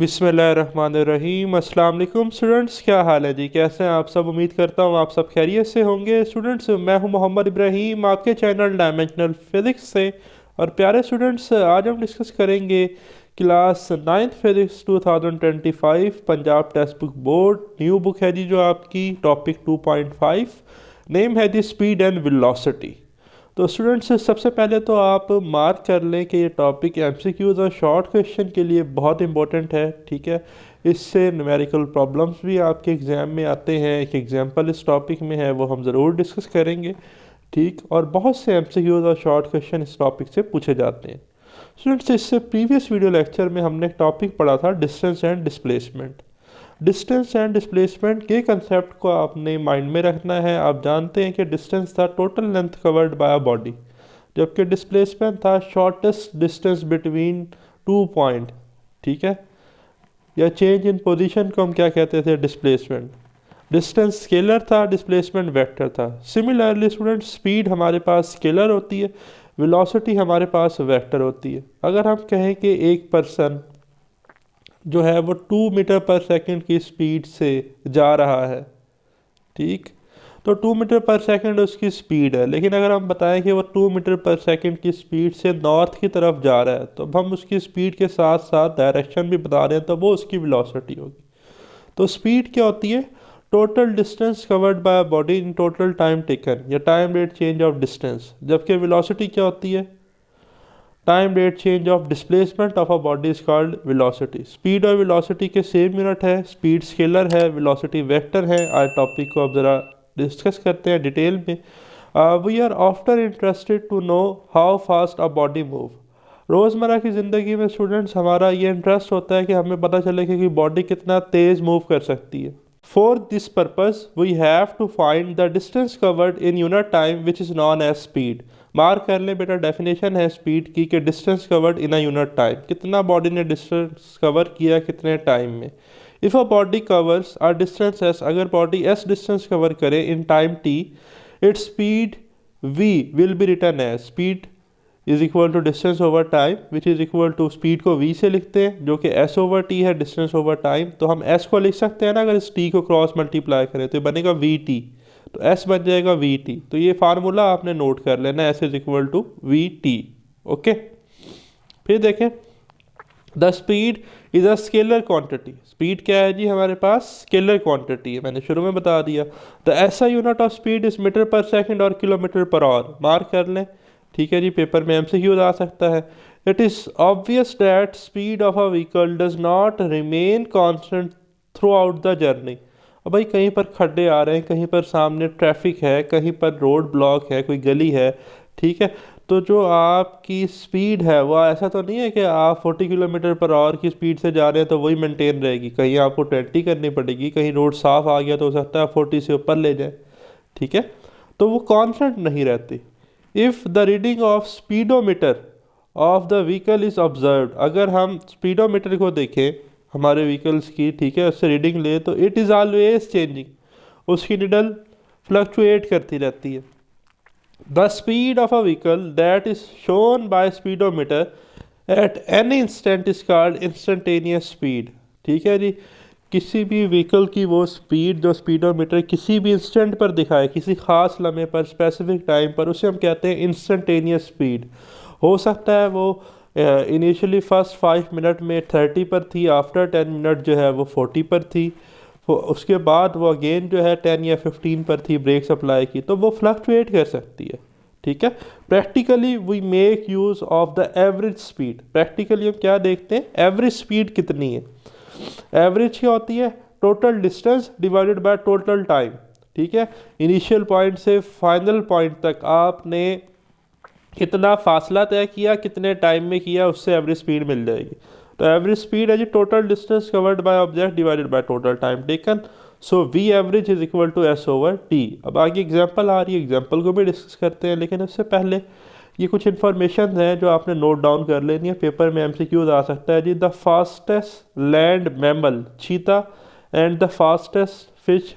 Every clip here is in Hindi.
बिस्मिल्लाहिर्रहमानिर्रहीम। अस्सलाम वालेकुम स्टूडेंट्स, क्या हाल है जी? कैसे हैं आप सब? उम्मीद करता हूँ आप सब खैरियत से होंगे। स्टूडेंट्स, मैं हूँ मोहम्मद इब्राहीम आपके चैनल डायमेंशनल फिज़िक्स से। और प्यारे स्टूडेंट्स, आज हम डिस्कस करेंगे class 9th physics 2025 Punjab text book board. New book है जी जो आपकी, टॉपिक 2.5, नेम है जी स्पीड एंड वेलोसिटी। तो स्टूडेंट्स, सबसे पहले तो आप मार्क कर लें कि ये टॉपिक एमसीक्यूज़ और शॉर्ट क्वेश्चन के लिए बहुत इंपॉर्टेंट है। ठीक है, इससे न्यूमेरिकल प्रॉब्लम्स भी आपके एग्ज़ाम में आते हैं। एक एग्जांपल इस टॉपिक में है, वो हम ज़रूर डिस्कस करेंगे। ठीक, और बहुत से एमसीक्यूज़ और शॉर्ट क्वेश्चन इस टॉपिक से पूछे जाते हैं। स्टूडेंट्स, इससे प्रीवियस वीडियो लेक्चर में हमने एक टॉपिक पढ़ा था, distance and displacement. Distance and displacement के कंसेप्ट को आपने माइंड में रखना है। आप जानते हैं कि डिस्टेंस था total length covered by a body, जबकि डिस्प्लेसमेंट था shortest distance between two point. ठीक है, या चेंज इन पोजीशन को हम क्या कहते थे? डिस्प्लेसमेंट। डिस्टेंस स्केलर था, डिस्प्लेसमेंट वेक्टर था। सिमिलरली स्टूडेंट, स्पीड हमारे पास स्केलर होती है, वेलोसिटी हमारे पास वेक्टर होती है। अगर हम कहें कि एक पर्सन जो है वो 2 मीटर पर सेकंड की स्पीड से जा रहा है, ठीक, तो 2 मीटर पर सेकंड उसकी स्पीड है। लेकिन अगर हम बताएं कि वो 2 मीटर पर सेकंड की स्पीड से नॉर्थ की तरफ जा रहा है, तो अब हम उसकी स्पीड के साथ साथ डायरेक्शन भी बता रहे हैं, तो वो उसकी वेलोसिटी होगी। तो स्पीड क्या होती है? Total distance covered by body in total time taken, या time rate change of distance. जबकि वेलोसिटी क्या होती है? Time rate change of displacement of a body is called velocity. Speed और वेलोसिटी के सेम यूनिट है, स्पीड स्केलर है, वेलोसिटी वेक्टर है। आज टॉपिक को अब ज़रा डिस्कस करते हैं डिटेल में। We are after interested to know how fast a body move. रोज़मर्रा की ज़िंदगी में स्टूडेंट्स हमारा ये इंटरेस्ट होता है कि हमें पता चले कि बॉडी कितना तेज़ मूव कर सकती है। For this purpose we have to find the distance covered in unit time which is known as speed. Mark कर लें बेटा, डेफिनेशन है स्पीड की कि distance covered in a unit time, कितना बॉडी ने डिस्टेंस कवर किया कितने टाइम में। If a body covers a distance S, अगर बॉडी एस डिस्टेंस कवर करे in time T, its speed we will be written as speed is equal to distance over time which is equal to, speed को v से लिखते हैं जो कि s ओवर t है, डिस्टेंस ओवर टाइम। तो हम s को लिख सकते हैं ना, अगर इस t को क्रॉस मल्टीप्लाई करें तो ये बनेगा vt, तो s बन जाएगा vt। तो ये फार्मूला आपने नोट कर लेना, s is equal to vt। Okay, फिर देखें, the speed is a scalar quantity. Speed क्या है जी? हमारे पास स्केलर क्वांटिटी है, मैंने शुरू में बता दिया। द ऐसा unit of speed is metre पर सेकंड और किलोमीटर पर आवर। मार्क कर लें, ठीक है जी, पेपर में एमसीक्यू आ सकता है। It is obvious that speed of a vehicle does not remain constant through out the journey. अब भाई कहीं पर खड्डे आ रहे हैं, कहीं पर सामने ट्रैफिक है, कहीं पर रोड ब्लॉक है, कोई गली है, ठीक है, तो जो आपकी स्पीड है वो ऐसा तो नहीं है कि आप 40 किलोमीटर पर आवर की स्पीड से जा रहे हैं तो वही मेंटेन रहेगी। कहीं आपको 20 करनी पड़ेगी, कहीं रोड साफ आ गया तो हो सकता है 40 से ऊपर ले जाए। ठीक है, तो वो कांस्टेंट नहीं रहती। If the reading of speedometer of the vehicle is observe, अगर हम स्पीडोमीटर को देखें हमारे व्हीकल्स की, ठीक है, उससे रीडिंग ले, तो इट इज़ ऑलवेज चेंजिंग, उसकी निडल फ्लक्चुएट करती रहती है। The speed of a vehicle that is shown by speedometer at any instant is called instantaneous speed. ठीक है जी, किसी भी व्हीकल की वो स्पीड जो स्पीडोमीटर किसी भी इंस्टेंट पर दिखाए, किसी खास लम्हे पर, स्पेसिफिक टाइम पर, उसे हम कहते हैं इंस्टेंटेनियस स्पीड। हो सकता है वो इनिशियली फर्स्ट 5 मिनट में 30 पर थी, आफ्टर 10 मिनट जो है वो 40 पर थी, उसके बाद वो अगेन जो है 10 या 15 पर थी ब्रेक सप्लाई की, तो वो फ्लक्चुएट कर सकती है। ठीक है, practically we make use of the average speed. Practically हम क्या देखते हैं? एवरेज स्पीड कितनी है। एवरेज क्या होती है? Total distance divided by total time. ठीक है, इनिशियल पॉइंट से फाइनल पॉइंट तक आपने कितना फासला तय किया, कितने टाइम में किया, उससे एवरेज स्पीड मिल जाएगी। तो एवरेज स्पीड है जी total distance covered by object divided by total time taken. So v average is equal to S over t. अब आगे एग्जांपल आ रही है, एग्जांपल को भी डिस्कस करते हैं, लेकिन उससे पहले ये कुछ इन्फॉर्मेशन है जो आपने नोट डाउन कर लेनी है, पेपर में एमसीक्यूज आ सकता है जी। The fastest land mammal cheetah and the fastest fish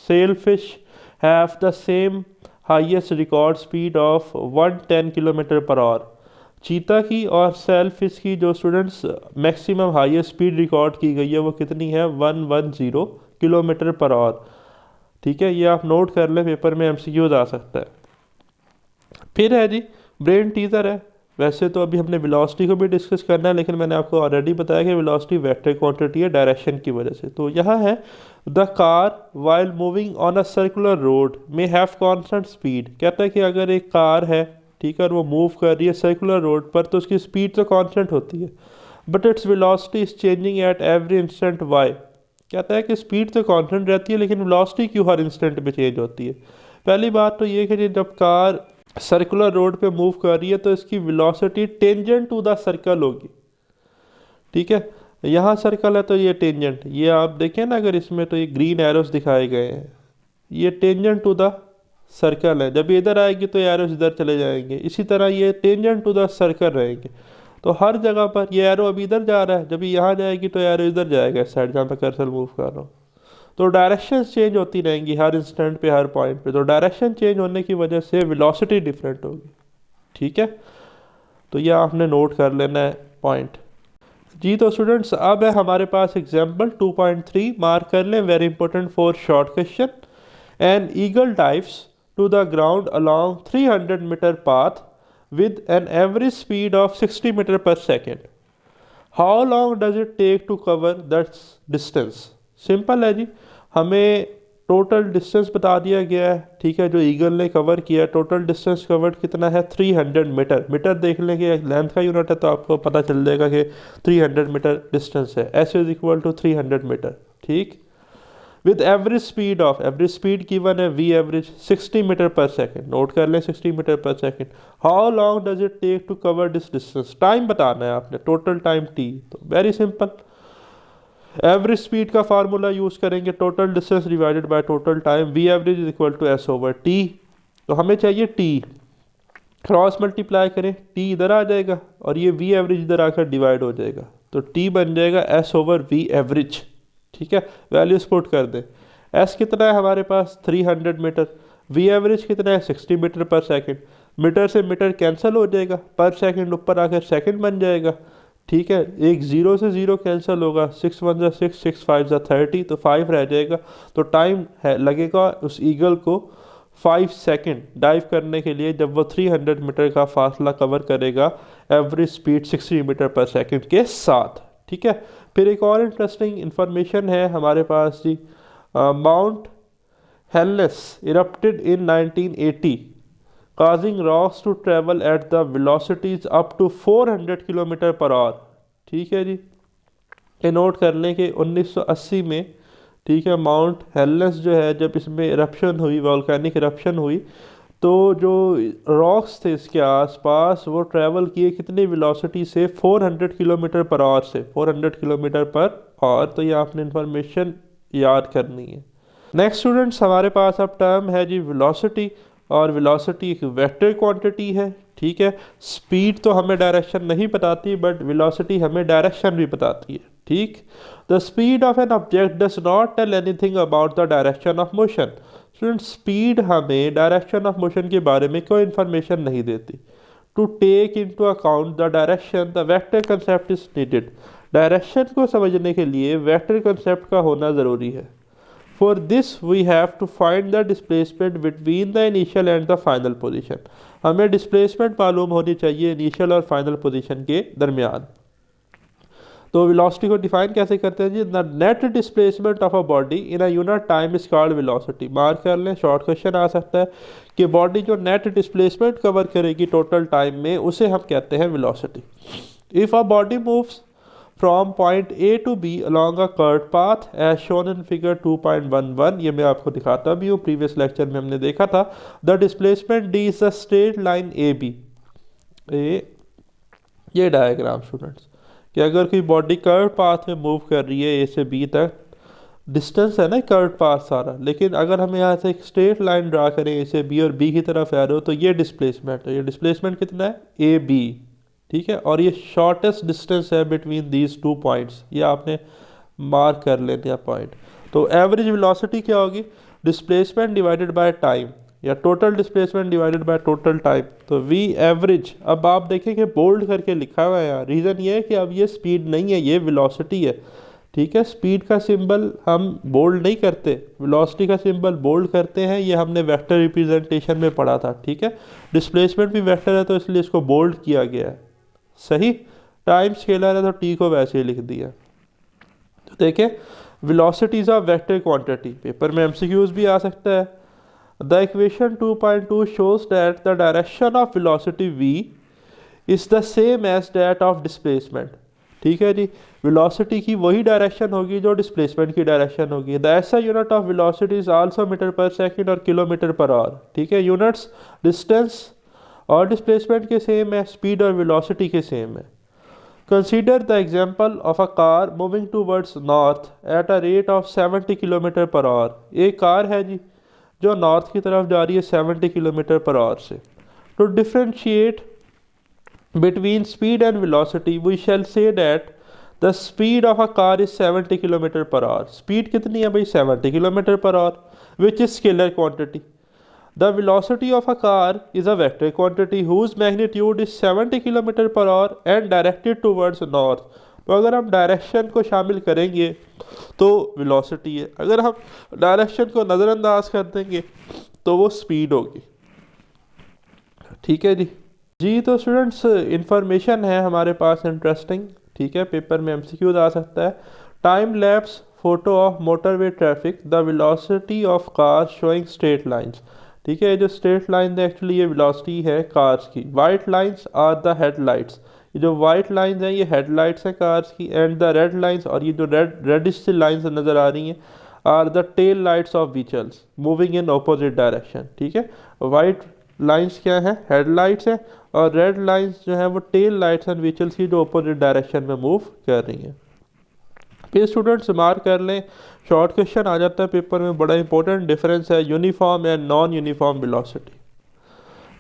sailfish have the same highest record speed of 110 kilometre पर आवर। चीता की और सेलफिश की जो students maximum highest speed record की गई है वो कितनी है, 110 किलोमीटर पर आवर। ठीक है, ये आप नोट कर लें, पेपर में एमसीक्यूज आ सकता है। फिर है जी ब्रेन टीजर है। वैसे तो अभी हमने वेलोसिटी को भी डिस्कस करना है, लेकिन मैंने आपको ऑलरेडी बताया कि वेलोसिटी वेक्टर क्वांटिटी है डायरेक्शन की वजह से। तो यहाँ है the car while moving on a circular road में हैव कांस्टेंट स्पीड। कहता है कि अगर एक कार है, ठीक है, और वो मूव कर रही है सर्कुलर रोड पर, तो उसकी स्पीड तो कांस्टेंट होती है, but its velocity is changing at every instant वाई। कहता है कि स्पीड तो कांस्टेंट रहती है, लेकिन वेलोसिटी क्यों हर इंस्टेंट पे चेंज होती है। पहली बात तो ये कि जब कार सर्कुलर रोड पे मूव कर रही है तो इसकी velocity tangent to the circle होगी। ठीक है, यहाँ सर्कल है तो ये टेंजेंट, ये आप देखें ना अगर इसमें, तो ये ग्रीन एरोस दिखाए गए हैं, ये टेंजेंट टू द सर्कल है। जब ये इधर आएगी तो ये एरोस इधर चले जाएंगे, इसी तरह ये टेंजेंट टू द सर्कल रहेंगे। तो हर जगह पर ये एरो अभी इधर जा रहा है, जब ये यहाँ जाएगी तो एरो इधर जाएगा, इस साइड जहाँ पे कर्सर मूव कर रहा हूँ। तो डायरेक्शन चेंज होती रहेंगी हर इंस्टेंट पे, हर पॉइंट पे। तो डायरेक्शन चेंज होने की वजह से वेलोसिटी डिफरेंट होगी। ठीक है, तो यह आपने नोट कर लेना है पॉइंट जी। तो स्टूडेंट्स अब है हमारे पास एग्जाम्पल 2.3, मार्क कर लें, very important for short question. An eagle dives to the ground along 300 metre path with an average speed of 60 meter per second. How long does it take to cover that distance? Simple है जी, हमें टोटल डिस्टेंस बता दिया गया है। ठीक है, जो ईगल ने कवर किया, टोटल डिस्टेंस कवर्ड कितना है, 300 मीटर। मीटर देख लेंगे, लेंथ का यूनिट है तो आपको पता चल जाएगा कि 300 मीटर डिस्टेंस है। S is equal to 300 metre. ठीक, with average speed of, average speed given है v average 60 metre per second. Note कर लें 60 metre per second. How long does it take to cover this distance? Time बताना है आपने, टोटल टाइम टी। तो वेरी सिंपल, एवरेज स्पीड का फार्मूला यूज करेंगे, total distance divided by total time, v average is equal to S over T. तो हमें चाहिए टी, क्रॉस मल्टीप्लाई करें, टी इधर आ जाएगा और ये वी एवरेज इधर आकर डिवाइड हो जाएगा, तो टी बन जाएगा एस ओवर वी एवरेज। ठीक है, वैल्यूज पुट कर दें। एस कितना है हमारे पास 300 मीटर, वी एवरेज कितना है 60 मीटर पर सेकंड। मीटर से मीटर कैंसिल हो जाएगा, पर सेकंड ऊपर आकर सेकंड बन जाएगा। ठीक है, एक जीरो से जीरो कैंसिल होगा, 6 1 जा 6, 6 5 जा 30, तो 5 रह जाएगा। तो टाइम है लगेगा उस ईगल को 5 सेकंड डाइव करने के लिए, जब वो 300 मीटर का फासला कवर करेगा एवरेज स्पीड 60 मीटर पर सेकंड के साथ। ठीक है, फिर एक और इंटरेस्टिंग इंफॉर्मेशन है हमारे पास जी। Mount Helens erupted in 1980 causing rocks to travel at the velocities up to 400 kilometre पर आवर। ठीक है जी, ये नोट कर लें कि 1980 में, ठीक है, माउंट हेलनेस जो है, जब इसमें इरप्शन हुई, वॉल्केनिक इरप्शन हुई, तो जो रॉक्स थे इसके आसपास वो ट्रैवल किए कितनी वेलोसिटी से, 400 किलोमीटर पर आवर से, 400 किलोमीटर पर आवर। तो ये आपने इंफॉर्मेशन याद करनी है। नेक्स्ट स्टूडेंट्स हमारे पास अब टर्म है जी वेलोसिटी, और वेलोसिटी एक वेक्टर क्वांटिटी है। ठीक है, स्पीड तो हमें डायरेक्शन नहीं बताती, बट वेलोसिटी हमें डायरेक्शन भी बताती है। ठीक, the speed of an object does not tell anything about the direction of motion. Student, speed हमें डायरेक्शन ऑफ मोशन के बारे में कोई इन्फॉर्मेशन नहीं देती। To take into account the direction the vector concept is needed. Direction को समझने के लिए वेक्टर कंसेप्ट का होना ज़रूरी है। For this we have to find the displacement between the initial and the final position. हमें displacement मालूम होनी चाहिए initial और final position के दरमियान। तो velocity को डिफाइन कैसे करते हैं जी? The net displacement of a body in a unit time is called velocity. Mark कर लें, शॉर्ट क्वेश्चन आ सकता है कि बॉडी जो नेट डिस्प्लेसमेंट कवर करेगी टोटल टाइम में, उसे हम कहते हैं velocity. If a body moves from point A to B along a curved path as shown in figure 2.11, ये मैं आपको दिखाता भी हूँ, प्रीवियस लेक्चर में हमने देखा था। The displacement D is a straight line A B. ये डायग्राम स्टूडेंट्स, कि अगर कोई बॉडी कर्व पाथ में मूव कर रही है ए से बी तक, डिस्टेंस है ना कर्व पाथ सारा, लेकिन अगर हम यहाँ से एक स्ट्रेट लाइन ड्रा करें ए से बी और बी की तरफ एरो, तो ये डिस्प्लेसमेंट है। ये डिस्प्लेसमेंट कितना है, ए बी। ठीक है, और ये शॉर्टेस्ट डिस्टेंस है बिटवीन दीज टू पॉइंट्स, ये आपने मार्क कर लेते हैं पॉइंट। तो एवरेज वेलोसिटी क्या होगी, डिस्प्लेसमेंट डिवाइडेड बाय टाइम। या total displacement divided by total time. तो वी एवरेज, अब आप देखें कि बोल्ड करके लिखा हुआ है यहाँ, रीज़न ये है कि अब ये स्पीड नहीं है, ये वेलोसिटी है। ठीक है, स्पीड का सिंबल हम बोल्ड नहीं करते, वेलोसिटी का सिंबल बोल्ड करते हैं, ये हमने वेक्टर रिप्रेजेंटेशन में पढ़ा था। ठीक है, डिस्प्लेसमेंट भी वेक्टर है तो इसलिए इसको बोल्ड किया गया है। सही, टाइम स्केलर है तो टी को वैसे ही लिख दिया। तो देखें, velocity is a vector quantity, paper में एमसीक्यूज भी आ सकता है। The equation 2.2 shows that the direction of velocity v is the same as that of displacement। ठीक है जी, वेलोसिटी की वही डायरेक्शन होगी जो डिस्प्लेसमेंट की डायरेक्शन होगी। द ऐसा unit of velocity is also metre पर सेकंड और किलोमीटर पर आवर। ठीक है, यूनिट्स डिस्टेंस और डिस्प्लेसमेंट के सेम है, स्पीड और वेलोसिटी के सेम है। Consider the example of a car moving towards north at a rate of 70 kilometre पर आवर। एक कार है जी जो नॉर्थ की तरफ जा रही है 70 किलोमीटर पर आवर से। To differentiate between speed and velocity we shall say that the speed of a car is 70 kilometre पर आवर। स्पीड कितनी है भाई? 70 किलोमीटर पर hour, which is scalar quantity. The velocity of a car is a vector quantity whose magnitude is 70 kilometre पर hour and directed towards north. तो अगर हम डायरेक्शन को शामिल करेंगे तो वेलोसिटी है, अगर हम डायरेक्शन को नज़रअंदाज कर देंगे तो वो स्पीड होगी। ठीक है जी, तो स्टूडेंट्स इंफॉर्मेशन है हमारे पास इंटरेस्टिंग। ठीक है, पेपर में एमसीक्यूज आ सकता है। Time lapse photo of motorway traffic, the velocity of car showing straight lines. ठीक है, ये जो स्ट्रेट लाइन है एक्चुअली ये वेलोसिटी है कार्स की। White lines are the headlights, ये जो वाइट लाइंस हैं ये हेडलाइट्स हैं कार्स की। एंड द रेड लाइंस, और ये जो रेडिश लाइंस नज़र आ रही हैं, are the tail lights of vehicles moving in opposite direction. ठीक है, वाइट लाइंस क्या है? हेडलाइट्स हैं, और रेड लाइंस जो है वो टेल लाइट्स एंड व्हीकल्स की जो ऑपोजिट डायरेक्शन में मूव कर रही हैं। फिर स्टूडेंट्स मार्क कर लें, शॉर्ट क्वेश्चन आ जाता है पेपर में, बड़ा इंपॉर्टेंट डिफरेंस है uniform and non uniform velocity.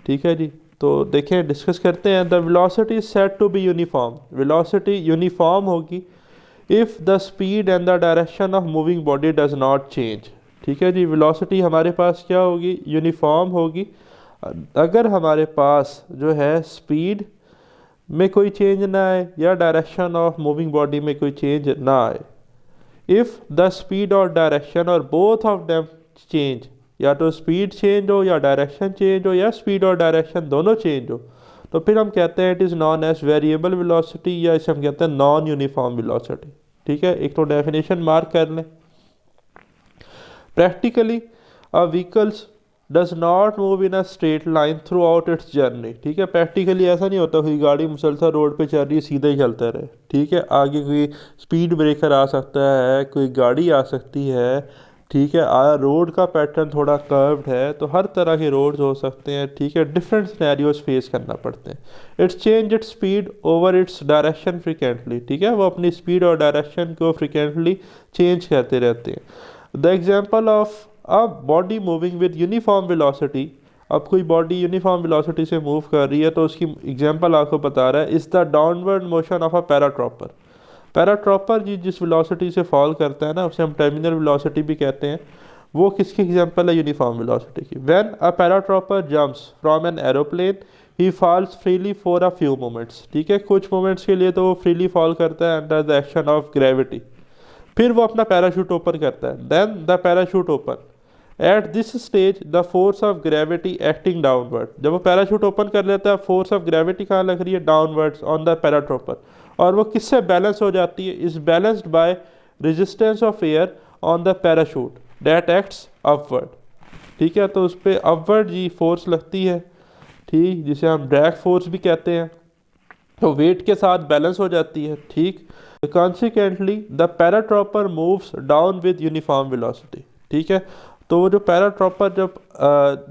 ठीक है जी, तो देखें डिस्कस करते हैं। The velocity is said to be uniform, velocity uniform होगी if the speed and the direction of moving body does not change. ठीक है जी, वेलोसिटी हमारे पास क्या होगी? यूनिफॉर्म होगी अगर हमारे पास जो है स्पीड में कोई चेंज ना आए या डायरेक्शन ऑफ मूविंग बॉडी में कोई चेंज ना आए। इफ़ द स्पीड और डायरेक्शन और बोथ ऑफ देम चेंज, या तो स्पीड चेंज हो या डायरेक्शन चेंज हो या स्पीड और डायरेक्शन दोनों चेंज हो, तो फिर हम कहते हैं it is known as variable velocity, या इसे हम कहते हैं नॉन यूनिफॉर्म वेलोसिटी। ठीक है, एक तो डेफिनेशन मार्क कर लें। Practically a vehicles does not move in a straight line through out it's journey. ठीक है, प्रैक्टिकली ऐसा नहीं होता कोई गाड़ी मुसलसल रोड पे चल रही है सीधा ही चलता रहे। ठीक है, आगे कोई स्पीड ब्रेकर आ सकता है, कोई गाड़ी आ सकती है। ठीक है, रोड का पैटर्न थोड़ा कर्व्ड है, तो हर तरह के रोड्स हो सकते हैं। ठीक है, डिफरेंट सिनेरियोज फेस करना पड़ते हैं। It's change its speed over its direction frequently. ठीक है, वो अपनी स्पीड और डायरेक्शन को फ्रिक्वेंटली चेंज करते रहते हैं। The example of a body moving with uniform velocity, अब कोई बॉडी यूनिफॉर्म वेलोसिटी से मूव कर रही है तो उसकी एग्जांपल आपको बता रहा है, is the downward motion of a paratrooper. Paratrooper जी जिस वेलोसिटी से फॉल करता है ना, उसे हम टर्मिनल वेलोसिटी भी कहते हैं। वो किसकी एग्जांपल है? यूनिफॉर्म वेलोसिटी की। When a paratrooper jumps from an aeroplane he falls freely for a few moments. ठीक है, कुछ मोमेंट्स के लिए तो वो फ्रीली फॉल करता है under the action of gravity. फिर वो अपना पैराशूट ओपन करता है, then the parachute open. At this stage the force of gravity acting downward, जब वो पैराशूट ओपन कर लेता है फोर्स ऑफ ग्रेविटी कहाँ लग रही है? Downwards on the paratrooper. और वो किससे बैलेंस हो जाती है? Is balanced by resistance of air on the parachute that acts upward. ठीक है, तो उस पर अपवर्ड जी फोर्स लगती है, ठीक, जिसे हम ड्रैग फोर्स भी कहते हैं, तो वेट के साथ बैलेंस हो जाती है। ठीक, consequently the paratrooper moves down with uniform velocity. ठीक है, तो वो जो पैराट्रॉपर जब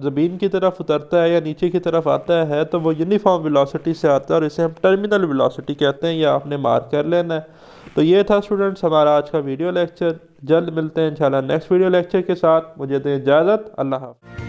ज़मीन की तरफ उतरता है या नीचे की तरफ आता है तो वो यूनिफॉर्म वेलोसिटी से आता है, और इसे हम टर्मिनल वेलोसिटी कहते हैं, या आपने मार्क कर लेना है। तो ये था स्टूडेंट्स हमारा आज का वीडियो लेक्चर। जल्द मिलते हैं इंशाल्लाह नेक्स्ट वीडियो लेक्चर के साथ। मुझे दें इजाज़त। अल्लाह हाफ़िज़।